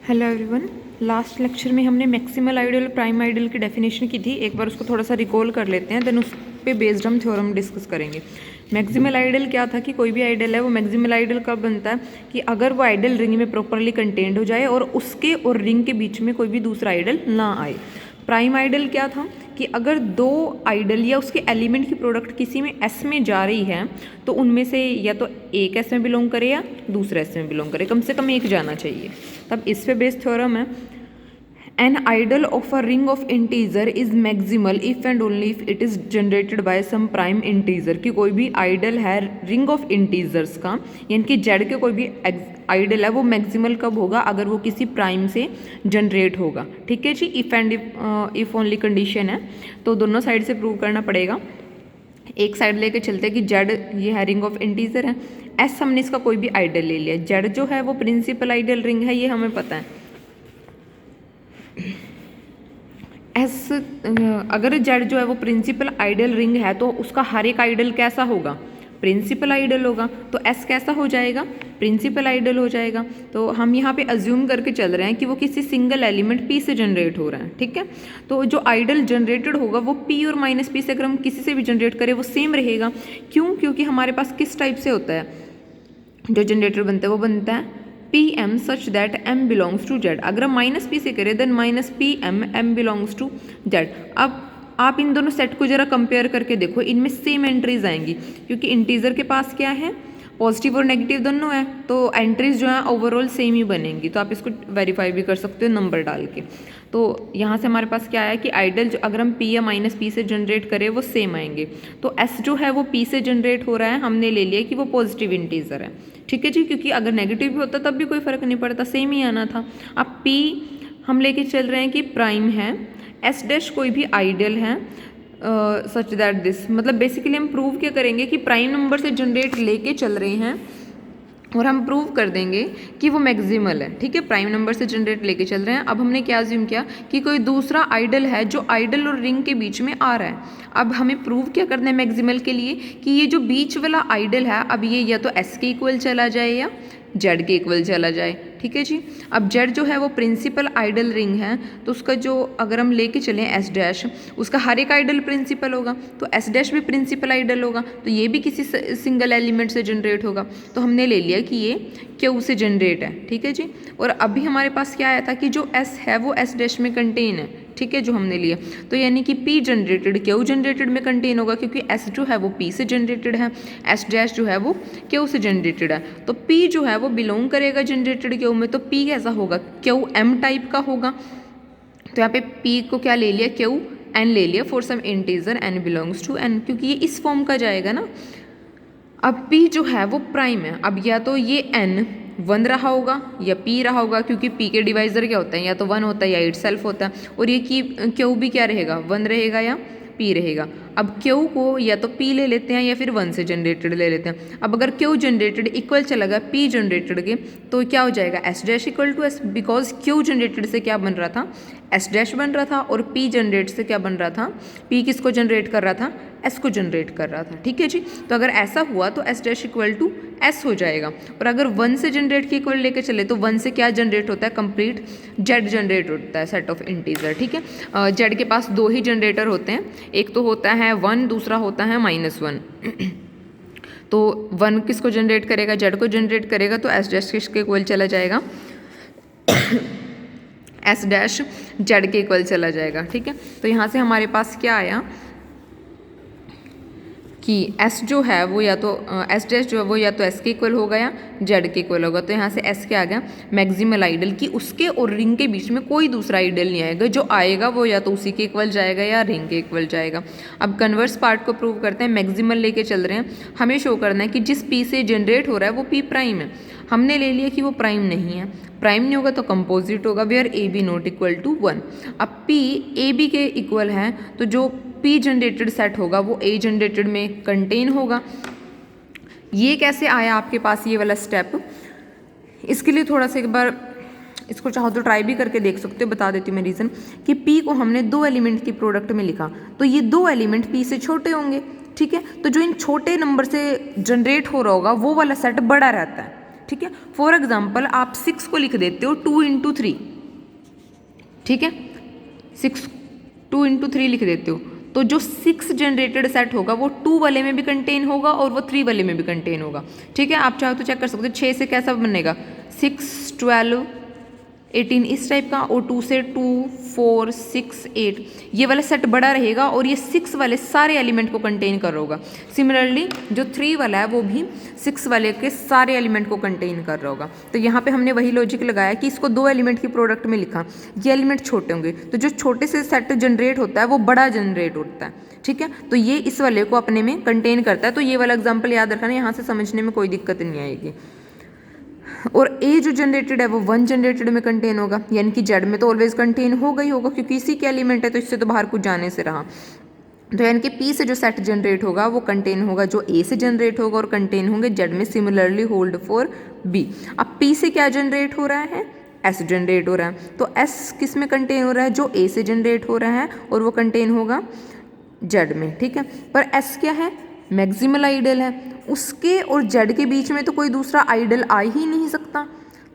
Hello everyone. Last lecture में हमने maximal ideal और प्राइम आइडियल की डेफिनेशन की थी। एक बार उसको थोड़ा सा रिकॉल कर लेते हैं, देन उस पे बेस्ड हम थ्योरम डिस्कस करेंगे। मैक्सिमल आइडियल क्या था कि कोई भी आइडियल है वो मैक्सिमल आइडियल कब बनता है कि अगर वो आइडियल रिंग में प्रॉपरली कंटेन्ड हो जाए और उसके और रिंग के बीच में कोई भी दूसरा आइडियल ना आए। प्राइम आइडियल क्या था कि अगर दो आइडियल या उसके एलिमेंट की प्रोडक्ट किसी में एस में जा रही है तो उनमें से या तो एक एस में बिलोंग करे या दूसरे एस में बिलोंग करे, कम से कम एक जाना चाहिए। तब इस पे बेस्ड थ्योरम है, an ideal of a ring of integer is maximal if and only if it is generated by some prime integer. कि कोई भी आइडल है रिंग ऑफ इंटीजर्स का, यानी कि जेड के कोई भी आइडल है वो मैक्सिमल कब होगा अगर वो किसी प्राइम से जनरेट होगा। ठीक है जी, if and if only condition है, तो दोनों साइड से प्रूव करना पड़ेगा। एक साइड लेके चलते हैं कि जेड ये है रिंग ऑफ इंटीजर है, एस हमने इसका कोई भी आइडल ले लिया, जेड जो है वो प्रिंसिपल आइडल रिंग है, ये हमें पता है। एस अगर जेड जो है वो प्रिंसिपल आइडल रिंग है तो उसका हर एक आइडल कैसा होगा, प्रिंसिपल आइडल होगा। तो एस कैसा हो जाएगा, प्रिंसिपल आइडल हो जाएगा। तो हम यहाँ पे अज्यूम करके चल रहे हैं कि वो किसी सिंगल एलिमेंट पी से जनरेट हो रहा है। ठीक है, तो जो आइडल जनरेटेड होगा वो पी और माइनस पी से अगर हम किसी से भी जनरेट करें वो सेम रहेगा। क्यों? क्योंकि हमारे पास किस टाइप से होता है जो जनरेटर बनता है, वो बनता है p m such that m belongs to z. अगर हम माइनस पी से करें then minus p m m belongs to z. अब आप इन दोनों सेट को जरा कंपेयर करके देखो, इनमें सेम एंट्रीज आएंगी क्योंकि इंटीजर के पास क्या है, पॉजिटिव और नेगेटिव दोनों है, तो एंट्रीज जो है ओवरऑल सेम ही बनेंगी। तो आप इसको वेरीफाई भी कर सकते हो नंबर डाल के। तो यहाँ से हमारे पास क्या है कि आइडल जो अगर हम पी या माइनस पी से जनरेट करें वो सेम आएंगे। तो एस जो है वो पी से जनरेट हो रहा है, हमने ले लिया कि वो पॉजिटिव इंटीजर है। ठीक है जी, क्योंकि अगर नेगेटिव भी होता तब भी कोई फर्क नहीं पड़ता, सेम ही आना था। अब पी हम लेके चल रहे हैं कि प्राइम है, एस डैश कोई भी आइडियल है सच दैट दिस, मतलब बेसिकली हम प्रूव क्या करेंगे कि प्राइम नंबर से जनरेट लेके चल रहे हैं और हम प्रूव कर देंगे कि वो मैक्सिमल है। ठीक है, प्राइम नंबर से जनरेट लेके चल रहे हैं। अब हमने क्या अज्यूम किया कि कोई दूसरा आइडल है जो आइडल और रिंग के बीच में आ रहा है। अब हमें प्रूव क्या करना है मैक्सिमल के लिए कि ये जो बीच वाला आइडल है अब ये या तो एस के इक्वल चला जाए या जेड के इक्वल चला जाए। ठीक है जी, अब जेड जो है वो प्रिंसिपल आइडल रिंग है, तो उसका जो अगर हम लेके चलें एस डैश, उसका हर एक आइडल प्रिंसिपल होगा, तो एस डैश भी प्रिंसिपल आइडल होगा, तो ये भी किसी सिंगल एलिमेंट से जनरेट होगा। तो हमने ले लिया कि ये क्यू से जनरेट है। ठीक है जी, और अभी हमारे पास क्या आया था कि जो एस है वो एस डैश में कंटेन है। ठीक है, जो हमने लिया, तो यानी कि P जनरेटेड क्यू जनरेटेड में कंटेन होगा क्योंकि S जो है वो P से जनरेटेड है, S डैश जो है वो Q से जनरेटेड है। तो P जो है वो बिलोंग करेगा जनरेटेड क्यू में, तो P कैसा होगा, क्यू M टाइप का होगा। तो यहाँ पे P को क्या ले लिया, क्यू N ले लिया for some integer N belongs to N, क्योंकि ये इस फॉर्म का जाएगा ना। अब P जो है वो प्राइम है, अब या तो ये N 1 रहा होगा या P रहा होगा, क्योंकि P के डिवाइजर क्या होता है, या तो 1 होता है या इट सेल्फ होता है। और ये की क्यू भी क्या रहेगा, 1 रहेगा या P रहेगा। अब Q को या तो P ले लेते हैं या फिर 1 से जनरेटेड ले लेते हैं। अब अगर Q जनरेटेड इक्वल चला गया P जनरेटेड के, तो क्या हो जाएगा S dash equal to S, because Q generated से क्या बन रहा था, S डैश बन रहा था, और P जनरेट से क्या बन रहा था, P किसको जनरेट कर रहा था, S को जनरेट कर रहा था। ठीक है जी, तो अगर ऐसा हुआ तो S dash equal to S हो जाएगा। और अगर 1 से जनरेट के इक्वल लेके चले तो 1 से क्या जनरेट होता है, कंप्लीट जेड जनरेट होता है, सेट ऑफ इंटीजर। ठीक है, जेड के पास 2 ही जनरेटर होते हैं, एक तो होता है 1, दूसरा होता है -1। तो 1 किसको जनरेट करेगा, जेड को जनरेट करेगा, तो S डैश किसके इक्वल चला जाएगा, S डैश जेड के इक्वल चला जाएगा। ठीक है, तो यहाँ से हमारे पास क्या आया कि S जो है वो या तो S डैश जो है वो या तो S के इक्वल होगा या जेड के इक्वल होगा। तो यहाँ से S क्या आ गया, मैक्सिमल आइडल, कि उसके और रिंग के बीच में कोई दूसरा आइडल नहीं आएगा, जो आएगा वो या तो उसी के इक्वल जाएगा या रिंग के इक्वल जाएगा। अब कन्वर्स पार्ट को प्रूव करते हैं, मैक्सिमल लेके चल रहे हैं, हमें शो करना है कि जिस P से जनरेट हो रहा है वो P प्राइम है। हमने ले लिया कि वो प्राइम नहीं है, प्राइम नहीं होगा तो कंपोजिट होगा, where a b not equal to 1। अब P ए बी के इक्वल है, तो जो P जनरेटेड सेट होगा वो A जनरेटेड में कंटेन होगा। ये कैसे आया आपके पास ये वाला स्टेप, इसके लिए थोड़ा सा एक बार इसको चाहो तो ट्राई भी करके देख सकते हो। बता देती हूँ मैं रीज़न कि P को हमने 2 एलिमेंट की प्रोडक्ट में लिखा, तो ये 2 एलिमेंट P से छोटे होंगे। ठीक है, तो जो इन छोटे नंबर से जनरेट हो रहा होगा वो वाला सेट बड़ा रहता है। ठीक है। फॉर एग्जाम्पल आप 6 को लिख देते हो 2 इंटू 3, ठीक है, 6 2 इंटू 3 लिख देते हो, तो जो 6 जनरेटेड सेट होगा वो 2 वाले में भी कंटेन होगा और वो 3 वाले में भी कंटेन होगा, ठीक है। आप चाहो तो चेक कर सकते हो 6 से कैसा बनेगा, 6 12 18 इस टाइप का, और 2 से 2 4 6 8 ये वाला सेट बड़ा रहेगा और ये 6 वाले सारे एलिमेंट को कंटेन कर रहा होगा। सिमिलरली जो 3 वाला है वो भी 6 वाले के सारे एलिमेंट को कंटेन कर रहा होगा। तो यहाँ पे हमने वही लॉजिक लगाया कि इसको 2 एलिमेंट की प्रोडक्ट में लिखा, ये एलिमेंट छोटे होंगे तो जो छोटे से सेट जनरेट होता है वो बड़ा जनरेट होता है, ठीक है। तो ये इस वाले को अपने में कंटेन करता है। तो ये वाला एग्जाम्पल याद रखना, यहाँ से समझने में कोई दिक्कत नहीं आएगी। और ए जो जनरेटेड है वो 1 जनरेटेड में कंटेन होगा, यानी कि जेड में तो ऑलवेज कंटेन होगा ही होगा क्योंकि इसी के एलिमेंट है, तो इससे तो बाहर कुछ जाने से रहा। तो यानी कि पी से जो सेट जनरेट होगा वो कंटेन होगा जो ए से जनरेट होगा और कंटेन होंगे जेड में। Similarly hold for b. अब पी से क्या जनरेट हो रहा है, एस जनरेट हो रहा है, तो एस किस में कंटेन हो रहा है, जो ए से जनरेट हो रहा है और वो कंटेन होगा जेड में, ठीक है। पर एस क्या है, मैक्सिमल आइडल है, उसके और जेड के बीच में तो कोई दूसरा आइडल आ ही नहीं सकता,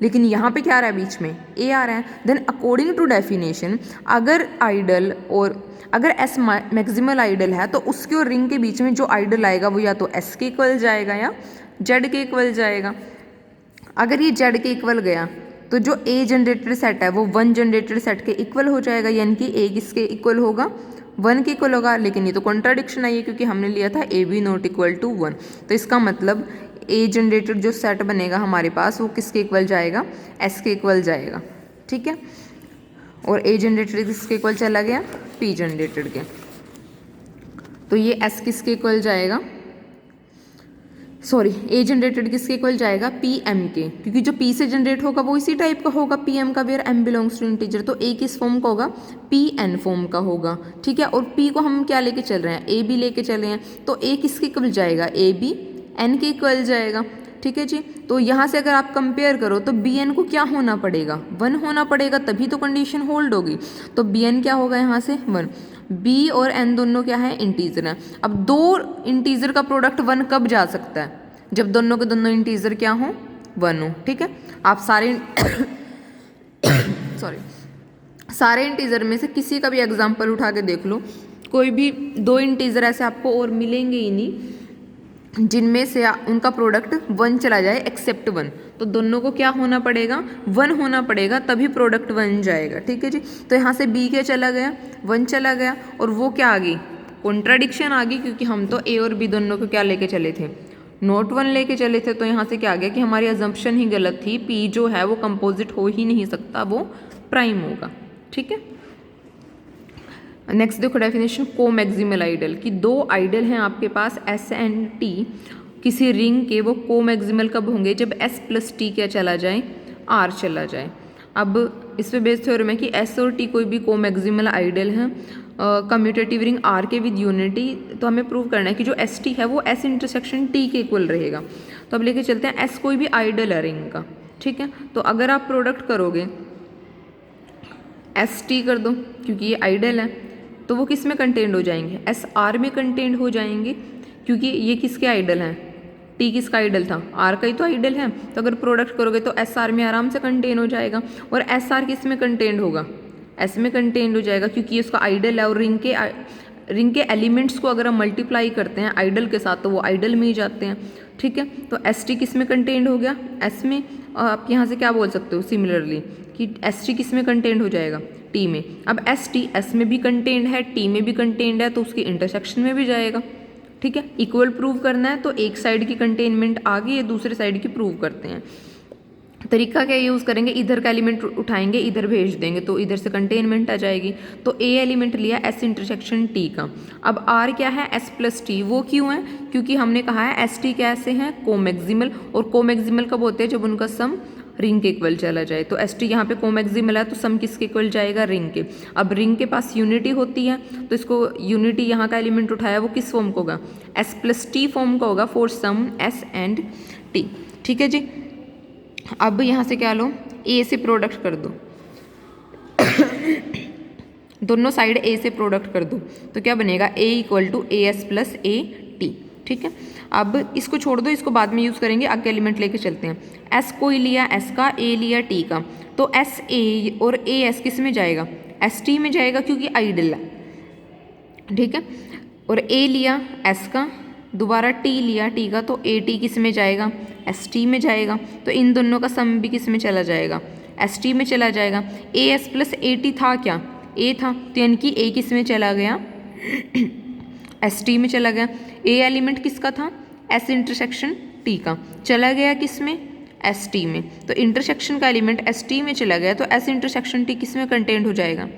लेकिन यहाँ पे क्या आ रहा है, बीच में ए आ रहा है। देन अकॉर्डिंग टू डेफिनेशन अगर आइडल और अगर एस मैक्सिमल आइडल है तो उसके और रिंग के बीच में जो आइडल आएगा वो या तो एस के इक्वल जाएगा या जेड के इक्वल जाएगा। अगर ये जेड के इक्वल गया तो जो ए जनरेटेड सेट है वो 1 जनरेटेड सेट के इक्वल हो जाएगा, यानी कि ए किसके इक्वल होगा, 1 के इक्वल होगा। लेकिन ये तो कॉन्ट्राडिक्शन आई है क्योंकि हमने लिया था a b not equal to 1, तो इसका मतलब ए जनरेटेड जो सेट बनेगा हमारे पास वो किसके इक्वल जाएगा, एस के इक्वल जाएगा, ठीक है। और ए जनरेटेड किसके इक्वल चला गया, पी जनरेटेड के, तो ये एस किसके इक्वल जाएगा, सॉरी ए जनरेटेड किसके इक्वल जाएगा, पी एम के, क्योंकि जो पी से जनरेट होगा वो इसी टाइप का होगा पी एम का, where m belongs to integer. तो ए किस फॉर्म का होगा, पी एन फॉर्म का होगा, ठीक है। और पी को हम क्या लेके चल रहे हैं, ए बी लेके चले हैं, तो ए किसके इक्वल जाएगा, ए बी एन के इक्वल जाएगा, ठीक है जी। तो यहाँ से अगर आप कंपेयर करो तो बी एन को क्या होना पड़ेगा, 1 होना पड़ेगा, तभी तो कंडीशन होल्ड होगी। तो बी एन क्या होगा यहाँ से 1, बी और एन दोनों क्या है, इंटीजर है। अब 2 इंटीजर का प्रोडक्ट 1 कब जा सकता है, जब दोनों के दोनों इंटीजर क्या हो, 1 हो, ठीक है। आप सारे सॉरी सारे इंटीजर में से किसी का भी एग्जांपल उठा के देख लो, कोई भी 2 इंटीजर ऐसे आपको और मिलेंगे ही नहीं जिनमें से उनका प्रोडक्ट 1 चला जाए एक्सेप्ट 1। तो दोनों को क्या होना पड़ेगा, 1 होना पड़ेगा, तभी प्रोडक्ट 1 जाएगा, ठीक है जी। तो यहाँ से बी क्या चला गया, 1 चला गया, और वो क्या आ गई, कॉन्ट्राडिक्शन आ गई, क्योंकि हम तो ए और बी दोनों को क्या लेके चले थे, नोट 1 लेके चले थे। तो यहाँ से क्या आ गया कि हमारी अजम्पशन ही गलत थी, पी जो है वो कंपोजिट हो ही नहीं सकता, वो प्राइम होगा, ठीक है। नेक्स्ट देखो डेफिनेशन, को मैक्सिमल आइडल, कि 2 आइडल हैं आपके पास एस एंड टी किसी रिंग के, वो को मैक्सिमल कब होंगे, जब एस प्लस टी क्या चला जाए, आर चला जाए। अब इस पे बेस थ्योरम है कि एस और टी कोई भी को मैक्सिमल आइडल हैं कम्यूटेटिव रिंग आर के विद यूनिटी, तो हमें प्रूव करना है कि जो एस टी है वो एस इंटरसेक्शन टी के इक्वल रहेगा। तो अब लेके चलते हैं, एस कोई भी आइडल है रिंग का, ठीक है। तो अगर आप प्रोडक्ट करोगे एस टी कर दो, क्योंकि ये आइडल है, तो वो किस में कंटेंड हो जाएंगे, एस आर में कंटेंड हो जाएंगे, क्योंकि ये किसके आइडल हैं, टी किसका आइडल था, आर का ही तो आइडल है। तो अगर प्रोडक्ट करोगे तो एस आर में आराम से कंटेन हो जाएगा, और एस आर किस में कंटेंड होगा, एस में कंटेंड हो जाएगा, क्योंकि ये उसका आइडल है। और रिंग के एलिमेंट्स को अगर हम मल्टीप्लाई करते हैं आइडल के साथ तो वो आइडल में ही जाते हैं, ठीक है। तो एस टी किस में कंटेंड हो गया, एस में। आप यहाँ से क्या बोल सकते हो सिमिलरली कि एस टी किस में कंटेंड हो जाएगा, टी में। अब एस टी एस में भी कंटेंड है, टी में भी कंटेंड है, तो उसकी इंटरसेक्शन में भी जाएगा, ठीक है। इक्वल प्रूव करना है तो एक साइड की कंटेनमेंट आ गई, दूसरे साइड की प्रूव करते हैं। तरीका क्या यूज़ करेंगे, इधर का एलिमेंट उठाएंगे इधर भेज देंगे तो इधर से कंटेनमेंट आ जाएगी। तो ए एलिमेंट लिया एस इंटरसेक्शन टी का। अब आर क्या है, एस प्लस टी, वो क्यों है, क्योंकि हमने कहा है एस टी कैसे हैं, कोमैक्सिमल, और कोमैक्सिमल कब होते हैं, जब उनका सम रिंग के इक्वल चला जाए। तो एस टी यहाँ पे कोमैक्सिमल है तो सम किसके इक्वल जाएगा, रिंग के। अब रिंग के पास यूनिटी होती है तो इसको यूनिटी यहाँ का एलिमेंट उठाया वो किस फॉर्म का होगा, एस प्लस टी फॉर्म का होगा for some s and t, ठीक है जी। अब यहाँ से क्या लो, ए से प्रोडक्ट कर दो दोनों साइड ए से प्रोडक्ट कर दो, तो क्या बनेगा, A equal to A S plus A T, ठीक है। अब इसको छोड़ दो, इसको बाद में यूज़ करेंगे, आगे एलिमेंट लेके चलते हैं। एस कोई लिया एस का, ए लिया टी का, तो एस ए और ए एस किस में जाएगा, एस टी में जाएगा क्योंकि आइडल है, ठीक है। और ए लिया एस का, दोबारा टी लिया टी का, तो ए टी किस में जाएगा, एस टी में जाएगा। तो इन दोनों का सम भी किस में चला जाएगा, एस टी में चला जाएगा। ए एस प्लस ए टी था क्या, ए था, तो यानी कि ए किस में चला गया, एस टी में चला गया। ए एलिमेंट किसका था, एस इंटरसेक्शन टी का, चला गया किस में, एस टी में। तो इंटरसेक्शन का एलिमेंट एस टी में चला गया, तो एस इंटरसेक्शन टी किस में कंटेंट हो जाएगा,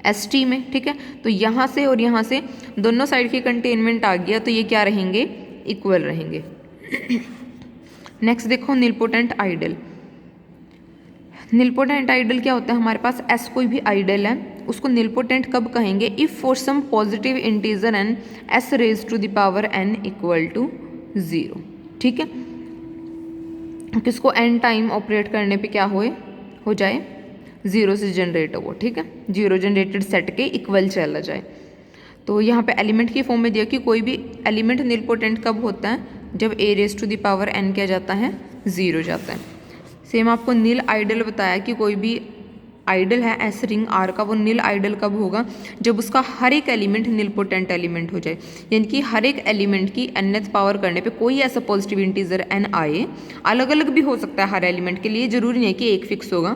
एस टी में, ठीक है। तो यहाँ से और यहाँ से दोनों साइड की कंटेनमेंट आ गया, तो ये क्या रहेंगे, इक्वल रहेंगे। नेक्स्ट देखो निलपोटेंट आइडल। निलपोटेंट आइडल क्या होता है, हमारे पास एस कोई भी आइडल है, उसको निलपोटेंट कब कहेंगे, if for some positive integer n s raise to the power n equal to 0, ठीक है। किसको एन टाइम ऑपरेट करने पे क्या हो जाए, 0 से जनरेट हो, ठीक है, 0 जनरेटेड सेट के इक्वल चला जाए। तो यहाँ पे एलिमेंट की फॉर्म में दिया कि कोई भी एलिमेंट निलपोटेंट कब होता है, जब A raise to the power N क्या जाता है, 0 जाता है। सेम आपको नील आइडल बताया कि कोई भी आइडल है एस रिंग आर का, वो नील आइडल कब होगा, जब उसका हर एक एलिमेंट निलपोटेंट एलिमेंट हो जाए, यानी कि हर एक एलिमेंट की nth पावर करने पे कोई ऐसा पॉजिटिव इंटीजर n आए, अलग अलग भी हो सकता है हर एलिमेंट के लिए, जरूरी नहीं है कि एक फिक्स होगा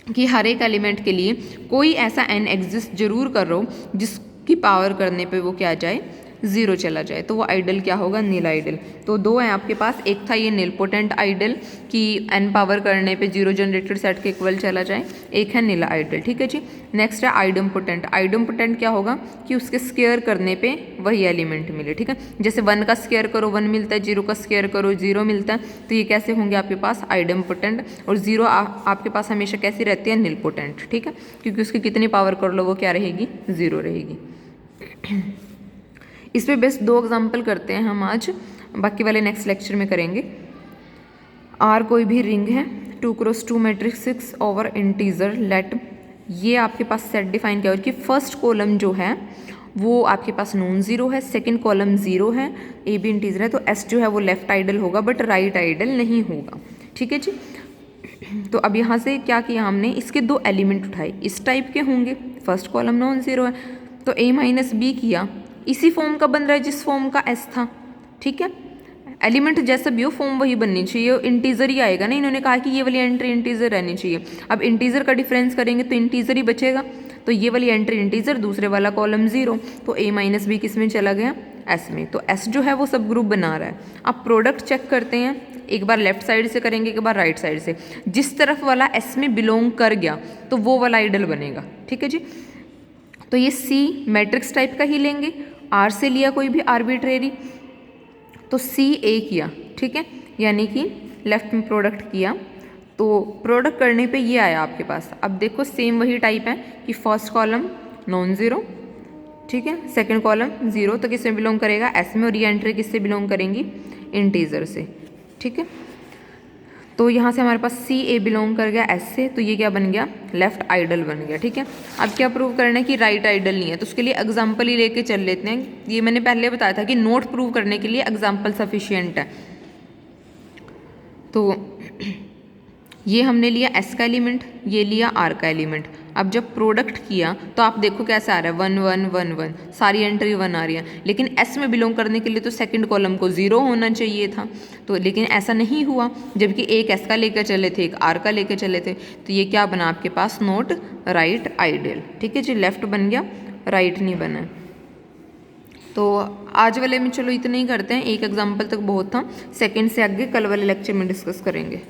कि हर एक एलिमेंट के लिए कोई ऐसा n एग्जिस्ट जरूर कर रहा हो जिसकी पावर करने पे वो क्या जाए, 0 चला जाए, तो वो आइडल क्या होगा, नील आइडल। तो दो हैं आपके पास, एक था ये निलपोटेंट आइडल कि n पावर करने पे 0 जनरेटेड सेट के इक्वल चला जाए, एक है नील आइडल, ठीक है जी। नेक्स्ट है आइडम्पोटेंट। आइडम्पोटेंट क्या होगा कि उसके स्क्वायर करने पे वही एलिमेंट मिले, ठीक है। जैसे 1 का स्क्वायर करो 1 मिलता है, 0 का स्क्वायर करो 0 मिलता है, तो ये कैसे होंगे आपके पास आइडम्पोटेंट। और 0 आपके पास हमेशा कैसी रहती है, निलपोटेंट, ठीक है, क्योंकि उसकी कितनी पावर कर लो वो क्या रहेगी, 0 रहेगी। इस पे बेस्ट 2 एग्जाम्पल करते हैं हम आज, बाकी वाले नेक्स्ट लेक्चर में करेंगे। आर कोई भी रिंग है, 2x2 matrix 6 over integer late, ये आपके पास सेट डिफाइन किया हो कि फर्स्ट कॉलम जो है वो आपके पास नॉन जीरो है, सेकंड कॉलम 0 है, ए भी इंटीजर है, तो एस जो है वो लेफ्ट आइडल होगा बट राइट आइडल नहीं होगा, ठीक है जी। तो अब यहाँ से क्या किया हमने, इसके 2 एलिमेंट उठाए, इस टाइप के होंगे, फर्स्ट कॉलम नॉन जीरो है, तो a माइनस बी किया, इसी फॉर्म का बन रहा है जिस फॉर्म का s था, ठीक है। एलिमेंट जैसा भी हो फॉर्म वही बननी चाहिए, इंटीजर ही आएगा ना, इन्होंने कहा कि ये वाली एंट्री इंटीजर रहनी चाहिए। अब इंटीजर का डिफरेंस करेंगे तो इंटीजर ही बचेगा, तो ये वाली एंट्री इंटीजर, दूसरे वाला कॉलम 0, तो a माइनस बी किस में चला गया, s में। तो s जो है वो सब ग्रुप बना रहा है। अब प्रोडक्ट चेक करते हैं, एक बार लेफ्ट साइड से करेंगे, एक बार राइट साइड से, जिस तरफ वाला s में बिलोंग कर गया तो वो वाला आइडल बनेगा, ठीक है जी। तो ये C मैट्रिक्स टाइप का ही लेंगे, R से लिया कोई भी आर्बिट्रेरी, तो C A किया, ठीक है, यानी कि लेफ्ट में प्रोडक्ट किया, तो प्रोडक्ट करने पे ये आया आपके पास। अब देखो सेम वही टाइप है कि फर्स्ट कॉलम नॉन ज़ीरो, ठीक है, सेकंड कॉलम 0, तो किस में बिलोंग करेगा, S में, और ये एंट्री किससे बिलोंग करेंगी, इंटीजर से, ठीक है। तो यहाँ से हमारे पास C A बिलोंग कर गया S से, तो ये क्या बन गया, लेफ्ट आइडल बन गया, ठीक है। अब क्या प्रूव करना है कि राइट आइडल नहीं है, तो उसके लिए एग्जाम्पल ही लेके चल लेते हैं। ये मैंने पहले बताया था कि नोट प्रूव करने के लिए एग्जाम्पल सफिशियंट है। तो ये हमने लिया S का एलिमेंट, ये लिया R का एलिमेंट। अब जब प्रोडक्ट किया तो आप देखो कैसा आ रहा है, 1 1 1 1, सारी एंट्री 1 आ रही है, लेकिन S में बिलोंग करने के लिए तो सेकंड कॉलम को 0 होना चाहिए था, तो लेकिन ऐसा नहीं हुआ, जबकि एक S का लेकर चले थे, एक R का लेकर चले थे, तो ये क्या बना आपके पास, नोट राइट आइडल, ठीक है जी। लेफ्ट बन गया, राइट नहीं बना। तो आज वाले में चलो इतना ही करते हैं, एक एग्जाम्पल तक बहुत था, सेकेंड से आगे कल वाले लेक्चर में डिस्कस करेंगे।